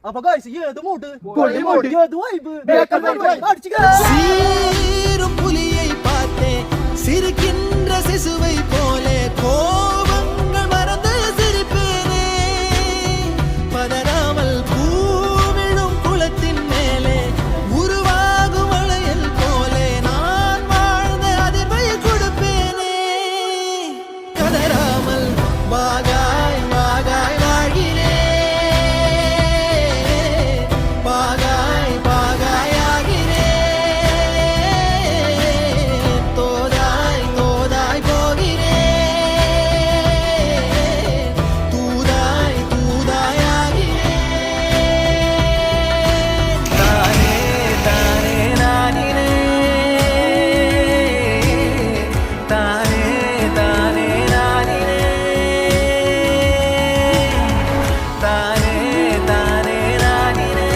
அப்ப गाइस ஏது மூடு ஏது வைப் அடிச்சுக்க சீரும் புலியை பார்த்தே சிரிக்கின்ற சிசுவை போலே